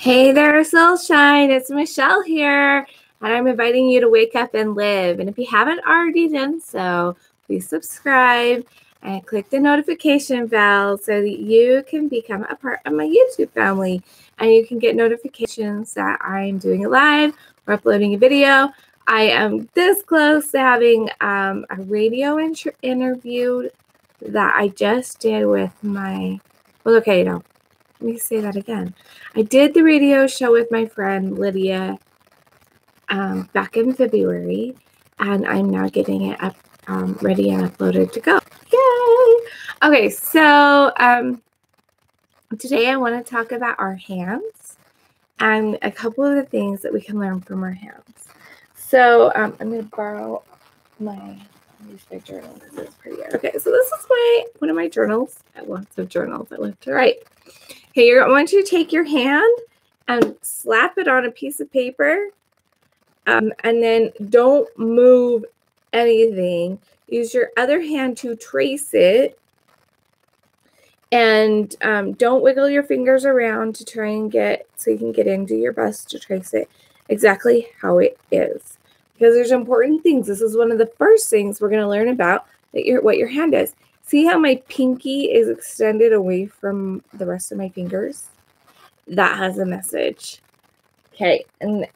Hey there, Soulshine. It's Michelle here, and I'm inviting you to wake up and live. And if you haven't already done so, please subscribe and click the notification bell so that you can become a part of my YouTube family and you can get notifications that I'm doing a live or uploading a video. I am this close to having a radio interview that I just did with my, let me say that again. I did the radio show with my friend Lydia back in February, and I'm now getting it up, ready and uploaded to go. Yay! Okay, so today I want to talk about our hands and a couple of the things that we can learn from our hands. So I'm going to borrow my journal because it's prettier. Okay, so this is one of my journals. I have lots of journals. I love to write. Okay, you're going to take your hand and slap it on a piece of paper, and then don't move anything. Use your other hand to trace it, and don't wiggle your fingers around to try and so you can get into your bust to trace it exactly how it is. Because there's important things. This is one of the first things we're going to learn about what your hand is. See how my pinky is extended away from the rest of my fingers? That has a message. Okay, and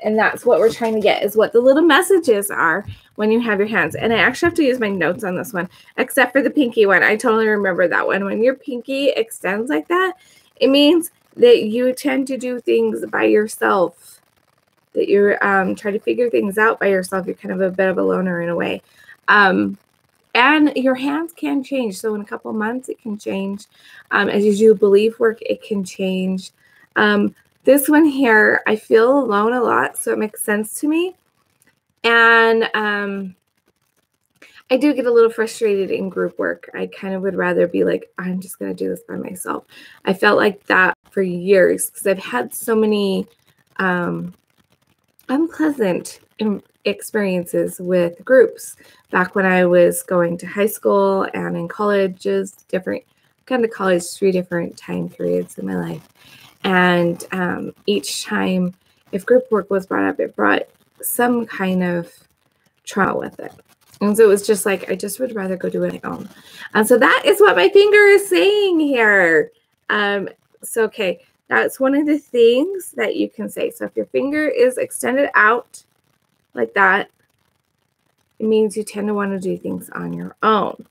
that's what we're trying to get, is what the little messages are when you have your hands. And I actually have to use my notes on this one, except for the pinky one. I totally remember that one. When your pinky extends like that, it means that you tend to do things by yourself, that you're trying to figure things out by yourself. You're kind of a bit of a loner in a way. And your hands can change. So in a couple months, it can change. As you do belief work, it can change. This one here, I feel alone a lot, so it makes sense to me. And I do get a little frustrated in group work. I kind of would rather be like, I'm just going to do this by myself. I felt like that for years because I've had so many unpleasant experiences with groups back when I was going to high school and in colleges, kind of college, 3 different time periods in my life. And each time, if group work was brought up, it brought some kind of trauma with it. And so it was just like, I just would rather go do it on my own. And so that is what my finger is saying here. Okay, that's one of the things that you can say. So if your finger is extended out like that, it means you tend to want to do things on your own.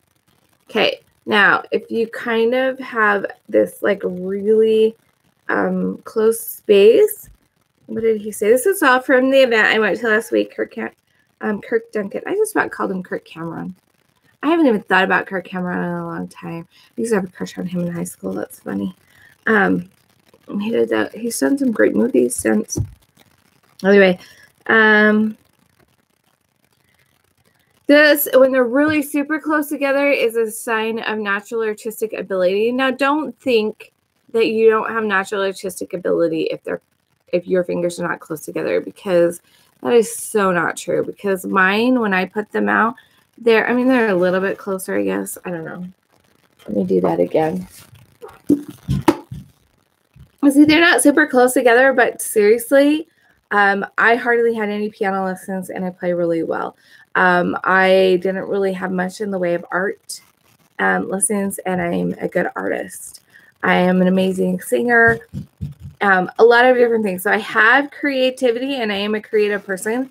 Okay, now if you kind of have this like really close space, what did he say? This is all from the event I went to last week, Kirk Duncan. I just about called him Kirk Cameron. I haven't even thought about Kirk Cameron in a long time. I used to have a crush on him in high school. That's funny. He's done some great movies since. Anyway, this, when they're really super close together, is a sign of natural artistic ability. Now, don't think that you don't have natural artistic ability if your fingers are not close together, because that is so not true. Because mine, when I put them out, they're a little bit closer, I guess. I don't know. Let me do that again. See, they're not super close together, but seriously, I hardly had any piano lessons, and I play really well. I didn't really have much in the way of art lessons, and I'm a good artist. I am an amazing singer, a lot of different things. So I have creativity, and I am a creative person.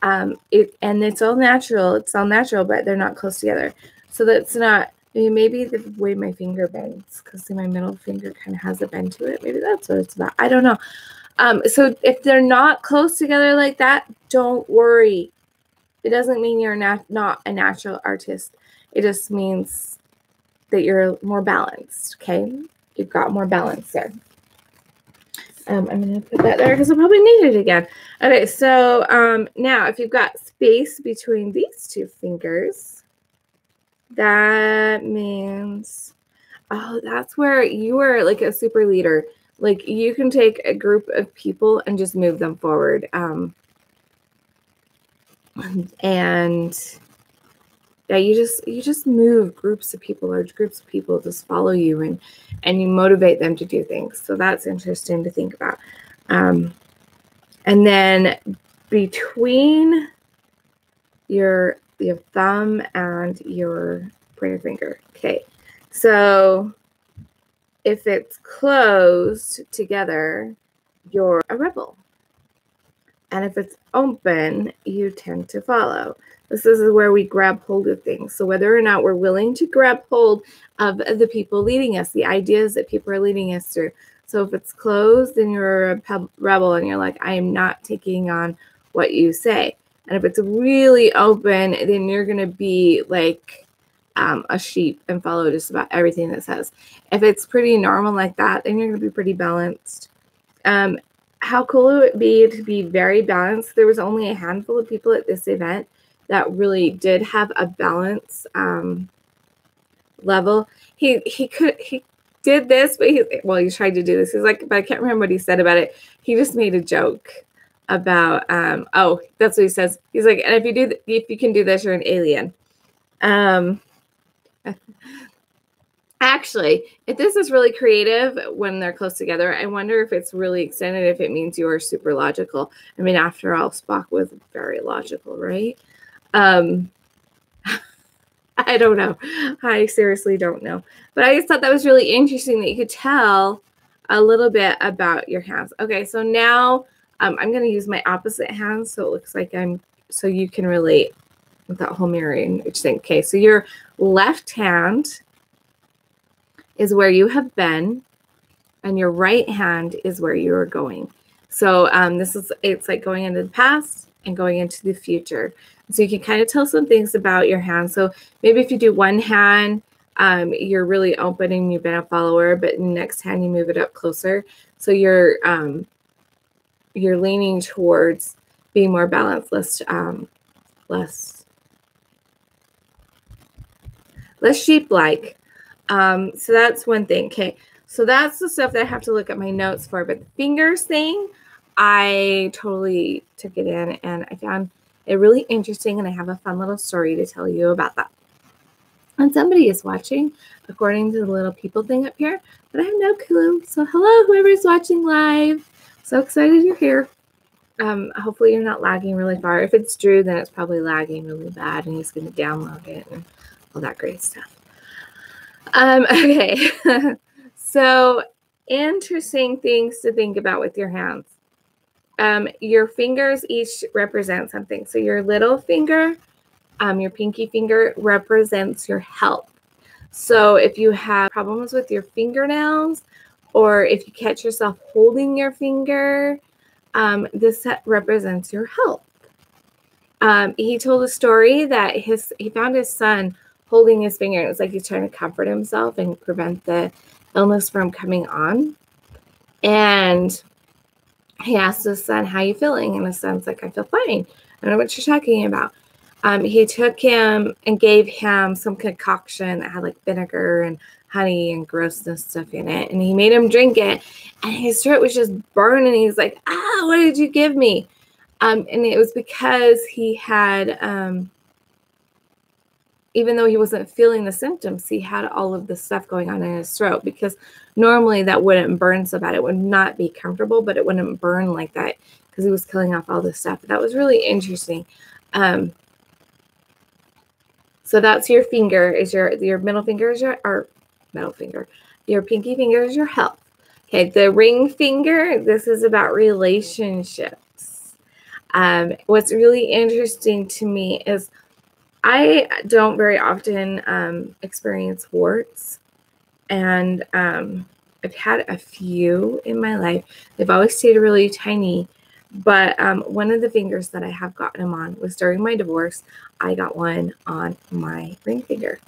And it's all natural. It's all natural, but they're not close together. So that's not, maybe the way my finger bends, because my middle finger kind of has a bend to it. Maybe that's what it's about. I don't know. So if they're not close together like that, don't worry. It doesn't mean you're not a natural artist. It just means that you're more balanced, okay? You've got more balance there. I'm going to put that there because I'll probably need it again. Okay, so now if you've got space between these 2 fingers, that means, that's where you are like a super leader. Like you can take a group of people and just move them forward. And yeah, you just move groups of people, large groups of people just follow you and you motivate them to do things. So that's interesting to think about. And then between your thumb and your pointer finger. Okay, so if it's closed together, you're a rebel. And if it's open, you tend to follow. This is where we grab hold of things. So whether or not we're willing to grab hold of the people leading us, the ideas that people are leading us through. So if it's closed, then you're a rebel and you're like, I am not taking on what you say. And if it's really open, then you're going to be like a sheep and follow just about everything that says. If it's pretty normal like that, then you're going to be pretty balanced. How cool would it be to be very balanced? There was only a handful of people at this event that really did have a balance level. He did this, but he tried to do this. He's like, but I can't remember what he said about it. He just made a joke about oh, that's what he says. He's like, and if you can do this, you're an alien. Actually, if this is really creative when they're close together, I wonder if it's really extended, if it means you are super logical. I mean, after all, Spock was very logical, right? I don't know. I seriously don't know. But I just thought that was really interesting that you could tell a little bit about your hands. Okay, so now I'm going to use my opposite hand so it looks like so you can relate with that whole mirroring thing. Okay, so your left hand is where you have been, and your right hand is where you are going. So it's like going into the past and going into the future. So you can kind of tell some things about your hand. So maybe if you do one hand, you're really open and you've been a follower, but in the next hand you move it up closer. So you're leaning towards being more balanced, less sheep-like. So that's one thing. Okay, so that's the stuff that I have to look at my notes for. But the fingers thing, I totally took it in and I found it really interesting, and I have a fun little story to tell you about that. And somebody is watching, according to the little people thing up here, but I have no clue. So hello, whoever's watching live. So excited you're here. Hopefully you're not lagging really far. If it's Drew, then it's probably lagging really bad and he's going to download it and all that great stuff. Okay, so interesting things to think about with your hands. Your fingers each represent something. So your little finger, your pinky finger represents your health. So if you have problems with your fingernails, or if you catch yourself holding your finger, this represents your health. He told a story that he found his son holding his finger. It was like he's trying to comfort himself and prevent the illness from coming on. And he asked his son, how are you feeling? And his son's like, I feel fine. I don't know what you're talking about. He took him and gave him some concoction that had like vinegar and honey and grossness stuff in it. And he made him drink it. And his throat was just burning. He's like, what did you give me? And it was because he had, even though he wasn't feeling the symptoms, he had all of this stuff going on in his throat, because normally that wouldn't burn so bad. It would not be comfortable, but it wouldn't burn like that because he was killing off all this stuff. That was really interesting. So that's your finger, is your middle finger is your pinky finger is your health. Okay, the ring finger, this is about relationships. What's really interesting to me is I don't very often experience warts, and I've had a few in my life. They've always stayed really tiny, but one of the fingers that I have gotten them on was during my divorce. I got one on my ring finger.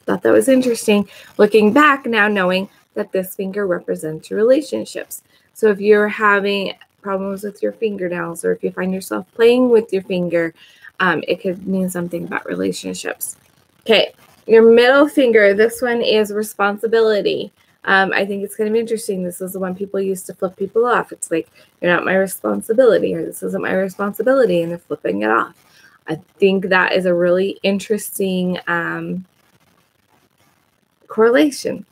Thought that was interesting. Looking back now, knowing that this finger represents your relationships. So if you're having problems with your fingernails, or if you find yourself playing with your finger, it could mean something about relationships. Okay, your middle finger, this one is responsibility. I think it's going to be interesting. This is the one people use to flip people off. It's like, you're not my responsibility, or this isn't my responsibility, and they're flipping it off. I think that is a really interesting correlation.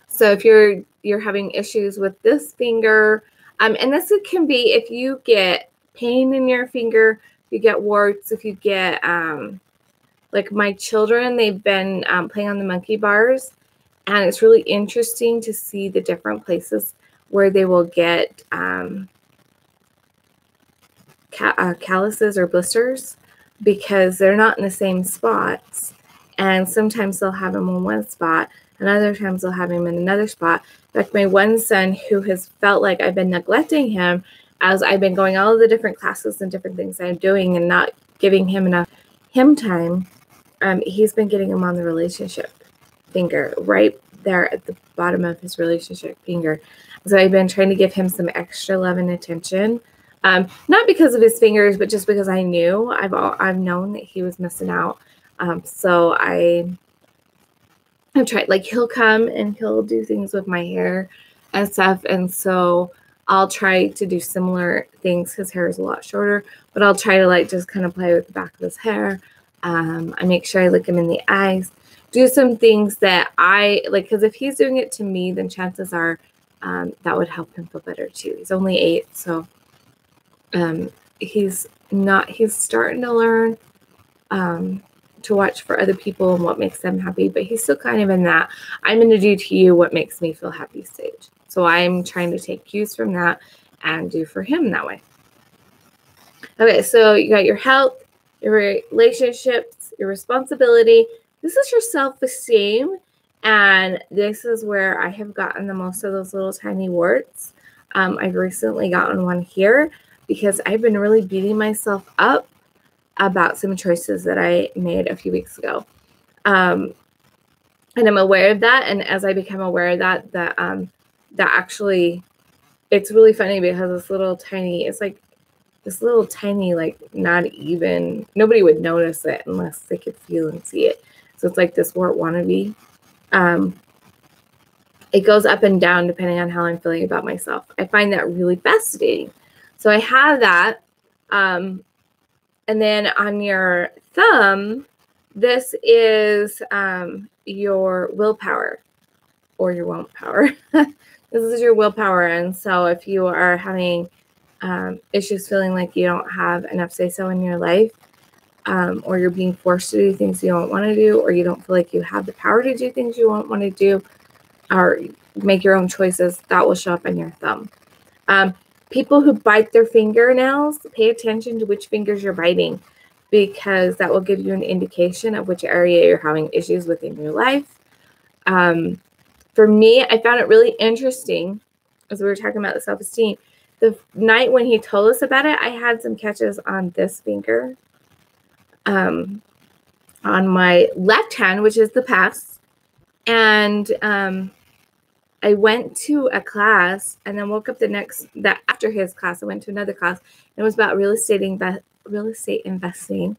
So if you're having issues with this finger, And this can be if you get pain in your finger, if you get warts, if you get, like my children, they've been playing on the monkey bars, and it's really interesting to see the different places where they will get calluses or blisters, because they're not in the same spots. And sometimes they'll have them in one spot, and other times they'll have him in another spot. Like my one son, who has felt like I've been neglecting him as I've been going all of the different classes and different things I'm doing and not giving him enough time. He's been getting him on the relationship finger, right there at the bottom of his relationship finger. So I've been trying to give him some extra love and attention. Not because of his fingers, but just because I knew I've known that he was missing out. So I've tried, like he'll come and he'll do things with my hair and stuff. And so I'll try to do similar things. His hair is a lot shorter, but I'll try to like just kind of play with the back of his hair. I make sure I look him in the eyes, do some things that I like, because if he's doing it to me, then chances are that would help him feel better too. He's only 8, so he's starting to learn to watch for other people and what makes them happy, but he's still kind of in that I'm going to do to you what makes me feel happy stage. So I'm trying to take cues from that and do for him that way. Okay, so you got your health, your relationships, your responsibility. This is your self-esteem, and this is where I have gotten the most of those little tiny warts. I've recently gotten one here because I've been really beating myself up about some choices that I made a few weeks ago. And I'm aware of that. And as I become aware of that, that actually, it's really funny because this little tiny, like not even, nobody would notice it unless they could feel and see it. So it's like this wart wannabe. It goes up and down depending on how I'm feeling about myself. I find that really fascinating. So I have that. And then on your thumb, this is your willpower or your won't power. This is your willpower. And so if you are having issues feeling like you don't have enough say-so in your life, or you're being forced to do things you don't want to do, or you don't feel like you have the power to do things you won't want to do, or make your own choices, that will show up on your thumb. People who bite their fingernails, pay attention to which fingers you're biting, because that will give you an indication of which area you're having issues with in your life. For me, I found it really interesting, as we were talking about the self-esteem, the night when he told us about it, I had some catches on this finger, on my left hand, which is the pass. And I went to a class and then woke up after his class, I went to another class. And it was about real estate investing.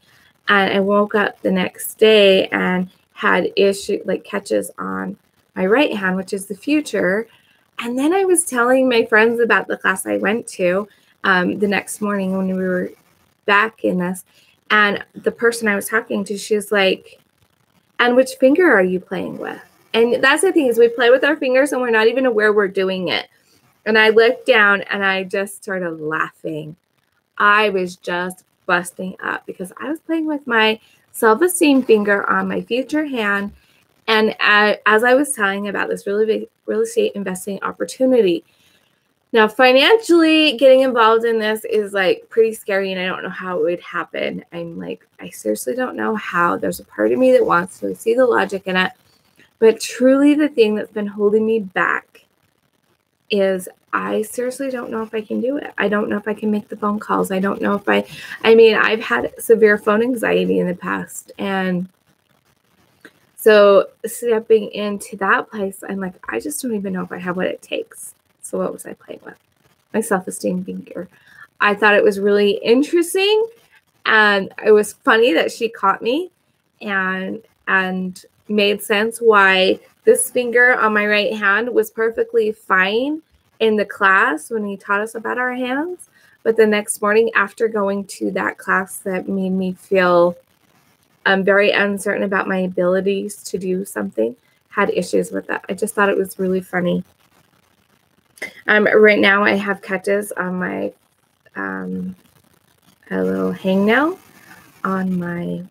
And I woke up the next day and had catches on my right hand, which is the future. And then I was telling my friends about the class I went to the next morning when we were back in this. And the person I was talking to, she was like, and which finger are you playing with? And that's the thing, is we play with our fingers and we're not even aware we're doing it. And I looked down and I just started laughing. I was just busting up because I was playing with my self-esteem finger on my future hand. And as I was telling about this real estate investing opportunity. Now, financially, getting involved in this is like pretty scary, and I don't know how it would happen. I'm like, I seriously don't know how. There's a part of me that wants to see the logic in it. But truly, the thing that's been holding me back is I seriously don't know if I can do it. I don't know if I can make the phone calls. I don't know if I've had severe phone anxiety in the past. And so stepping into that place, I'm like, I just don't even know if I have what it takes. So what was I playing with? My self-esteem finger. I thought it was really interesting. And it was funny that she caught me and made sense why this finger on my right hand was perfectly fine in the class when he taught us about our hands. But the next morning after going to that class that made me feel very uncertain about my abilities to do something, had issues with that. I just thought it was really funny. Right now I have catches on my a little hangnail on my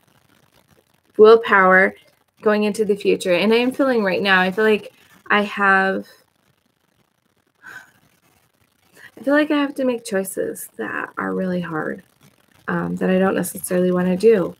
willpower going into the future. And I am feeling right now, I feel like I have to make choices that are really hard, that I don't necessarily want to do.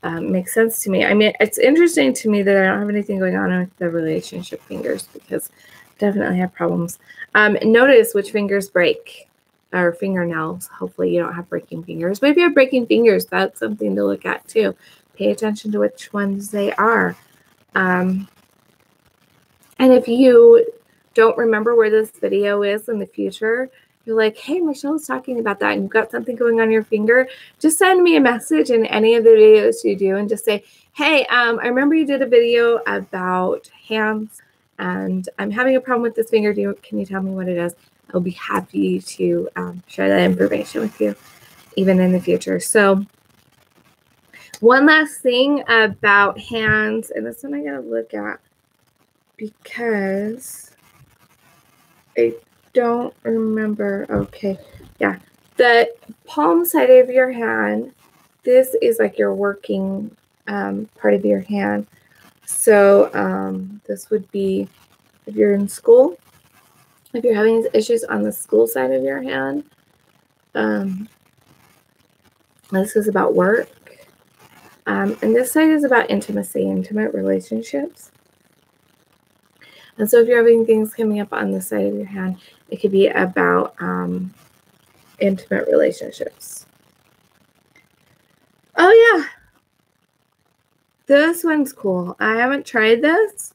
Makes sense to me. I mean, it's interesting to me that I don't have anything going on with the relationship fingers, because I definitely have problems. Notice which fingers break, or fingernails. Hopefully you don't have breaking fingers. But if you have breaking fingers, that's something to look at too. Pay attention to which ones they are. And if you don't remember where this video is in the future, you're like, hey, Michelle was talking about that, and you've got something going on your finger, just send me a message in any of the videos you do and just say, hey, I remember you did a video about hands, and I'm having a problem with this finger. Can you tell me what it is? I'll be happy to share that information with you, even in the future. So one last thing about hands, and this one I gotta look at because I don't remember. Okay, yeah. The palm side of your hand, this is like your working part of your hand. So this would be if you're in school, if you're having issues on the school side of your hand. This is about work. And this side is about intimacy, intimate relationships. And so if you're having things coming up on the side of your hand, it could be about intimate relationships. Oh, yeah. This one's cool. I haven't tried this,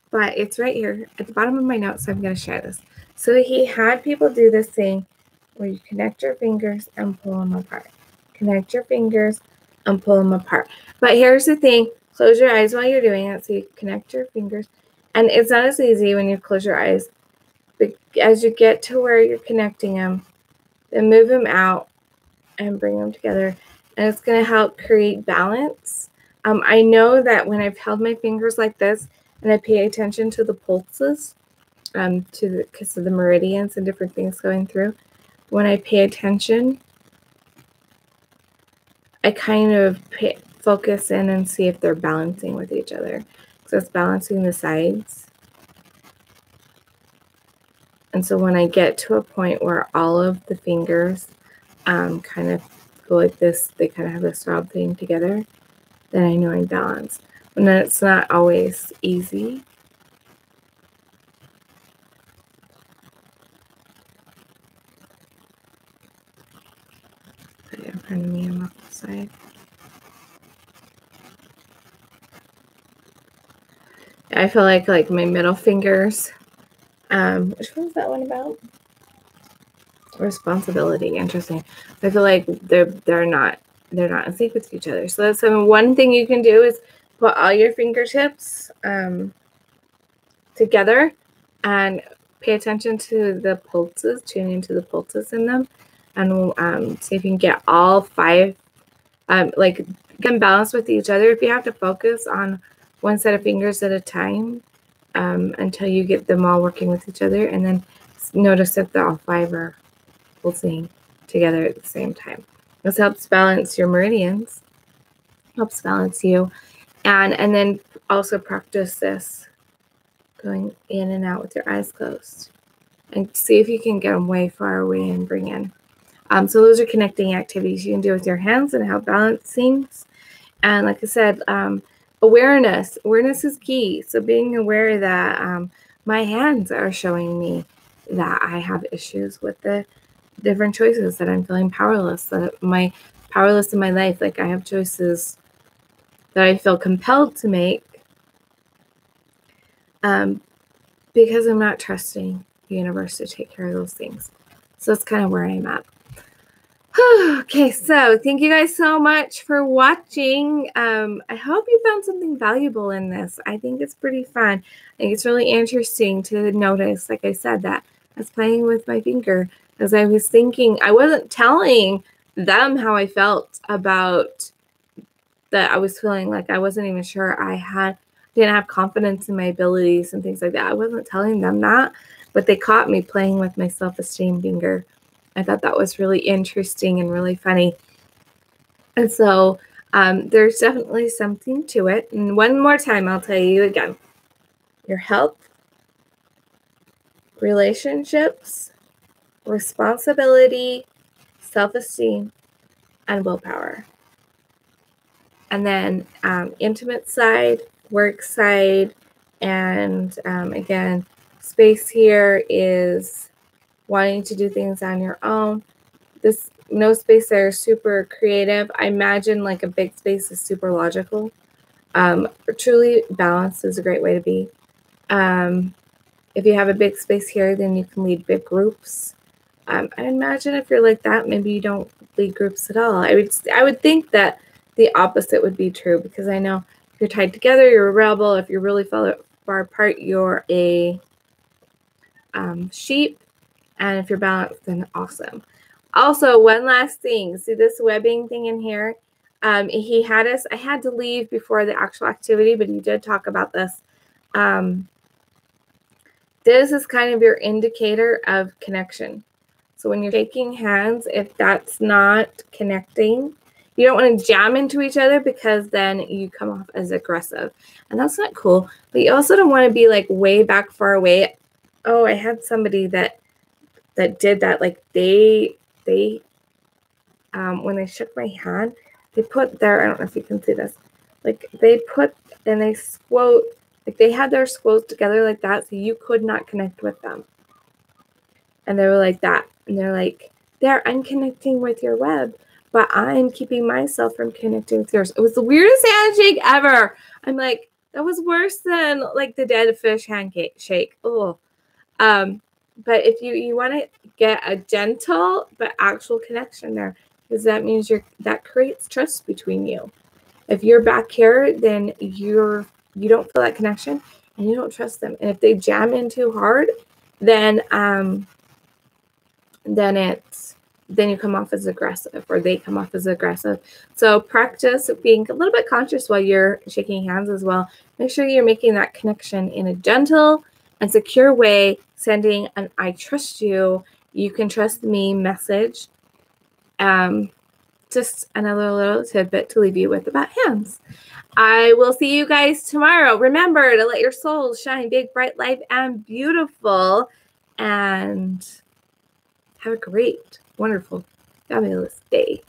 but it's right here at the bottom of my notes, so I'm going to share this. So he had people do this thing where you connect your fingers and pull them apart. Connect your fingers and pull them apart. But here's the thing. Close your eyes while you're doing it. So you connect your fingers. And it's not as easy when you close your eyes. But as you get to where you're connecting them, then move them out and bring them together. And it's going to help create balance. I know that when I've held my fingers like this and I pay attention to the pulses, because of the meridians and different things going through, when I pay attention, I kind of focus in and see if they're balancing with each other. So it's balancing the sides. And so when I get to a point where all of the fingers kind of go like this, they kind of have this rub thing together, then I know I'm balanced. And then it's not always easy. Put it in front of me on the side. I feel like my middle fingers. Which one is that one about? Responsibility. Interesting. I feel like they're not in sync with each other. So that's one thing you can do is put all your fingertips together and pay attention to the pulses, tune into the pulses in them, and see if you can get all 5 get them balanced with each other. If you have to focus on one set of fingers at a time until you get them all working with each other, and then notice if all 5 are pulsing together at the same time. This helps balance your meridians, helps balance you, and then also practice this going in and out with your eyes closed, and see if you can get them way far away and bring in. So those are connecting activities you can do with your hands and help balance things. And like I said, awareness is key. So being aware that my hands are showing me that I have issues with the different choices, that I'm feeling powerless, that my powerless in my life. Like I have choices that I feel compelled to make because I'm not trusting the universe to take care of those things. So that's kind of where I'm at. Okay, so thank you guys so much for watching. I hope you found something valuable in this. I think it's pretty fun. I think it's really interesting to notice, like I said, that I was playing with my finger as I was thinking. I wasn't telling them how I felt about that. I was feeling like I wasn't even sure I didn't have confidence in my abilities and things like that. I wasn't telling them that, but they caught me playing with my self-esteem finger. I thought that was really interesting and really funny. And so there's definitely something to it. And one more time, I'll tell you again. Your health, relationships, responsibility, self-esteem, and willpower. And then intimate side, work side, and again, space here is wanting to do things on your own. This no space there is super creative. I imagine like a big space is super logical. Truly balanced is a great way to be. If you have a big space here, then you can lead big groups. I imagine if you're like that, maybe you don't lead groups at all. I would think that the opposite would be true, because I know if you're tied together, you're a rebel. If you're really far apart, you're a sheep. And if you're balanced, then awesome. Also, one last thing. See this webbing thing in here? He had us, I had to leave before the actual activity, but he did talk about this. This is kind of your indicator of connection. So when you're shaking hands, if that's not connecting, you don't want to jam into each other, because then you come off as aggressive. And that's not cool. But you also don't want to be like way back far away. Oh, I had somebody that did that. Like they when they shook my hand, they put their, I don't know if you can see this, like they put, and they squote, like they had their squotes together like that, so you could not connect with them. And they were like that. And they're like, there, I'm connecting with your web, but I'm keeping myself from connecting with yours. It was the weirdest handshake ever. I'm like, that was worse than like the dead fish handshake. Oh, but if you want to get a gentle but actual connection there, because that means that creates trust between you. If you're back here, then you don't feel that connection and you don't trust them. And if they jam in too hard, then you come off as aggressive, or they come off as aggressive. So practice being a little bit conscious while you're shaking hands as well. Make sure you're making that connection in a gentle and secure way, sending an I trust you, you can trust me message. Just another little tidbit to leave you with about hands. I will see you guys tomorrow. Remember to let your soul shine big, bright, light, and beautiful. And have a great, wonderful, fabulous day.